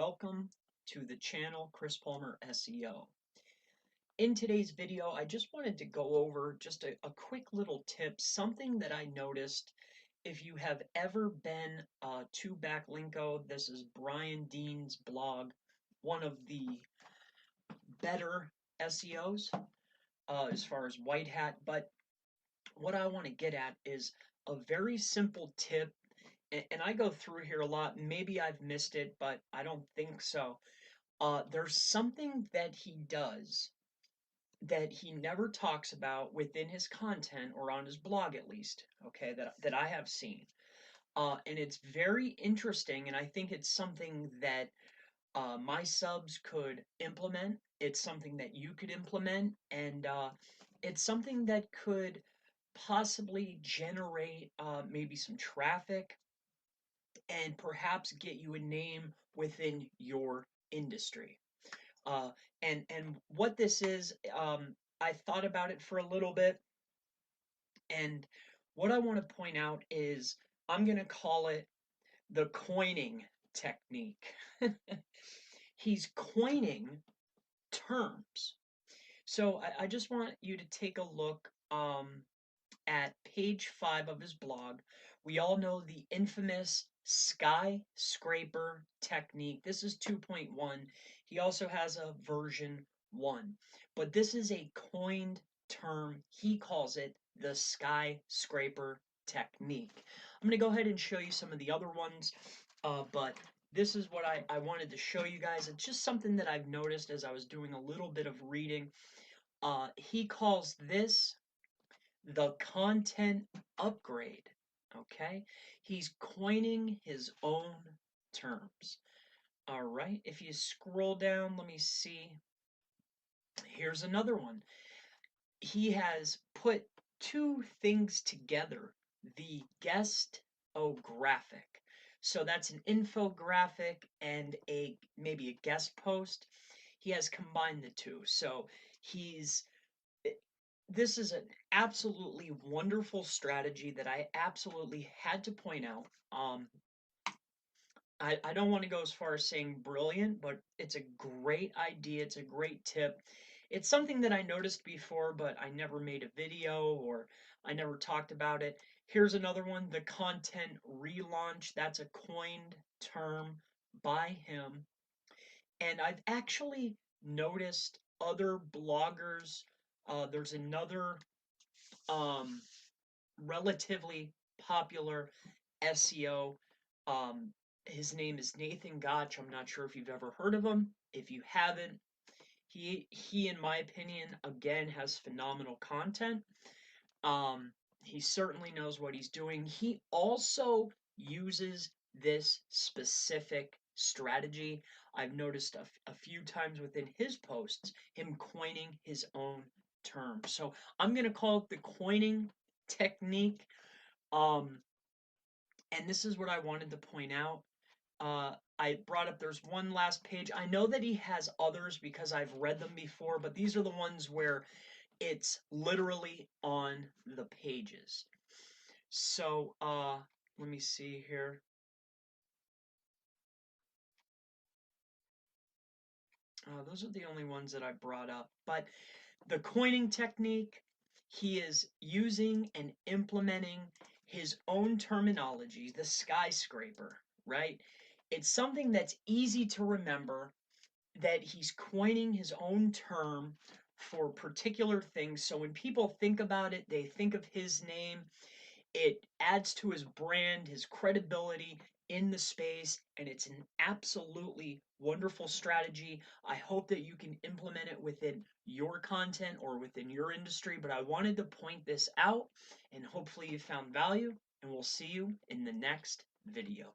welcome to the channel Chris Palmer SEO. In today's video, I just wanted to go over just a quick little tip, something that I noticed. If you have ever been to Backlinko, this is Brian Dean's blog, one of the better SEOs as far as white hat, but what I want to get at is a very simple tip, and I go through here a lot. Maybe I've missed it, but I don't think so. There's something that he does that he never talks about within his content or on his blog, at least, okay, that I have seen. And it's very interesting, and I think it's something that my subs could implement. It's something that you could implement, and it's something that could possibly generate maybe some traffic and perhaps get you a name within your industry. Uh, and what this is, I thought about it for a little bit, and what I want to point out is I'm going to call it the coining technique. He's coining terms. So I just want you to take a look at page 5 of his blog. We all know the infamous skyscraper technique. This is 2.1. He also has a version 1. But this is a coined term. He calls it the skyscraper technique. I'm going to go ahead and show you some of the other ones, but this is what I wanted to show you guys. It's just something that I've noticed as I was doing a little bit of reading. He calls this the content upgrade. Okay, he's coining his own terms. All right, if you scroll down, let me see. Here's another one. He has put two things together, the guest-o-graphic. So that's an infographic and a maybe a guest post. He has combined the two. So he's this is an absolutely wonderful strategy that I absolutely had to point out. I don't want to go as far as saying brilliant, but it's a great idea. It's a great tip. It's something that I noticed before, but I never made a video or I never talked about it. Here's another one, the content relaunch. That's a coined term by him. And I've actually noticed other bloggers. There's another um, relatively popular SEO. Um, his name is Nathan Gotch. I'm not sure if you've ever heard of him. If you haven't, he in my opinion, again, has phenomenal content. He certainly knows what he's doing. He also uses this specific strategy. I've noticed a few times within his posts him coining his own term. So I'm going to call it the coining technique. Um, and this is what I wanted to point out. I brought up there's one last page. I know that he has others because I've read them before, but these are the ones where it's literally on the pages. So let me see here. Those are the only ones that I brought up. But the coining technique, he is using and implementing his own terminology, the skyscraper, right? It's something that's easy to remember, that he's coining his own term for particular things. So when people think about it, they think of his name. It adds to his brand, his credibility in the space, and it's an absolutely wonderful strategy. I hope that you can implement it within your content or within your industry, but I wanted to point this out, and hopefully you found value, and we'll see you in the next video.